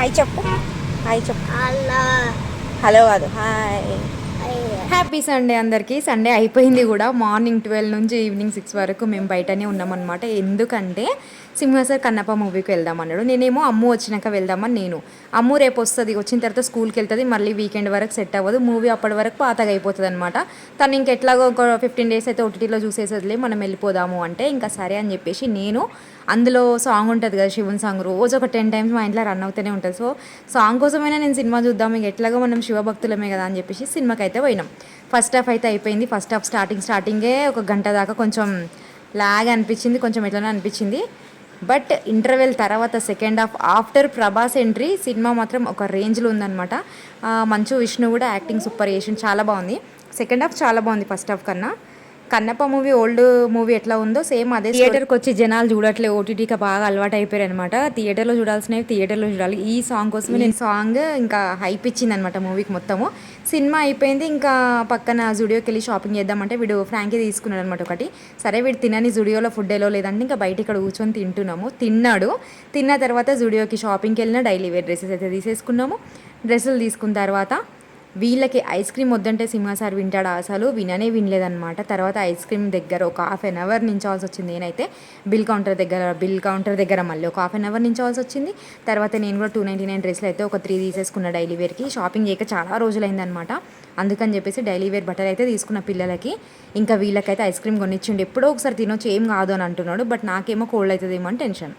Hi చెప్పు. Hi చెప్పు. అలా హలో కాదు, హాయ్. హ్యాపీ సండే అందరికీ. సండే అయిపోయింది కూడా. మార్నింగ్ 12 నుంచి ఈవినింగ్ 6 వరకు మేము బయటనే ఉన్నామన్నమాట. ఎందుకంటే సింహాసర్ కన్నప్ప మూవీకి వెళ్దామన్నాడు. నేనేమో అమ్ము వచ్చినాక వెళ్దామని నేను. అమ్ము రేపు వస్తుంది, వచ్చిన తర్వాత స్కూల్కి వెళ్తుంది, మళ్ళీ వీకెండ్ వరకు సెట్ అవ్వదు, మూవీ అప్పటి వరకు పాతగా అయిపోతుంది అనమాట. తను ఇంకెట్లాగో ఒక 15 డేస్ అయితే ఓటీటీలో చూసేసేదిలే, మనం వెళ్ళిపోదాము అంటే ఇంకా సరే అని చెప్పేసి నేను అందులో సాంగ్ ఉంటుంది కదా, శివుని సాంగ్, రోజు ఒక 10 టైమ్స్ మా ఇంట్లో రన్ అవుతూనే ఉంటుంది. సో సాంగ్ కోసమైనా నేను సినిమా చూద్దాం, ఇంక ఎట్లాగో మనం శివభక్తులమే కదా అని చెప్పేసి సినిమాకి అయితే పోయినాం. ఫస్ట్ హాఫ్ అయితే అయిపోయింది. ఫస్ట్ హాఫ్ స్టార్టింగే ఒక గంట దాకా కొంచెం లాగ్ అనిపించింది, కొంచెం ఎట్లనే అనిపించింది. బట్ ఇంటర్వెల్ తర్వాత second half after Prabhas entry cinema మాత్రం ఒక రేంజ్లో ఉందన్నమాట. మంచు విష్ణు కూడా యాక్టింగ్ సూపర్ చేసింది, చాలా బాగుంది. సెకండ్ హాఫ్ చాలా బాగుంది ఫస్ట్ హాఫ్ కన్నా. కన్నప్ప మూవీ ఓల్డ్ మూవీ ఎట్లా ఉందో సేమ్ అదే. థియేటర్కి వచ్చి జనాలు చూడట్లే, ఓటీటీకి బాగా అలవాటు అయిపోయారు అనమాట. థియేటర్లో చూడాల్సినవి థియేటర్లో చూడాలి. ఈ సాంగ్ కోసమే నేను సాంగ్ ఇంకా హైప్ ఇచ్చింది అనమాట మూవీకి మొత్తము. సినిమా అయిపోయింది, ఇంకా పక్కన జుడియోకి వెళ్ళి షాపింగ్ చేద్దామంటే వీడు ఫ్రాంకీ తీసుకున్నాడు అనమాట ఒకటి. సరే వీడు తినని జుడియోలో ఫుడ్ ఎలా లేదంటే ఇంకా బయట ఇక్కడ కూర్చొని తింటున్నాము. తిన్న తర్వాత జుడియోకి షాపింగ్కి వెళ్ళిన డైలీ వేర్ డ్రెస్సెస్ అయితే తీసేసుకున్నాము. డ్రెస్సులు తీసుకున్న తర్వాత వీళ్ళకి ఐస్ క్రీమ్ వద్దంటే సింహాసారి వింటాడా, అసలు వినలేదన్నమాట. తర్వాత ఐస్ క్రీమ్ దగ్గర ఒక ½ అవర్ నించవలసి వచ్చింది. నేనైతే బిల్ కౌంటర్ దగ్గర మళ్ళీ ఒక ½ అవర్ నించవలసి వచ్చింది. తర్వాత నేను కూడా 299 డ్రెస్సులు అయితే ఒక 3 తీసేసుకున్న డైలీ వేర్కి. షాపింగ్ చేయక చాలా రోజులైందనమాట. అందుకని చెప్పేసి డైలీ వేర్ బట్టలు అయితే తీసుకున్న పిల్లలకి. ఇంకా వీళ్ళకైతే ఐస్ క్రీమ్ కొనిచ్చిండు, ఎప్పుడో ఒకసారి తినొచ్చు ఏం కాదు అని అంటున్నాడు. బట్ నాకేమో కోల్డ్ అవుతుందేమో అని టెన్షన్.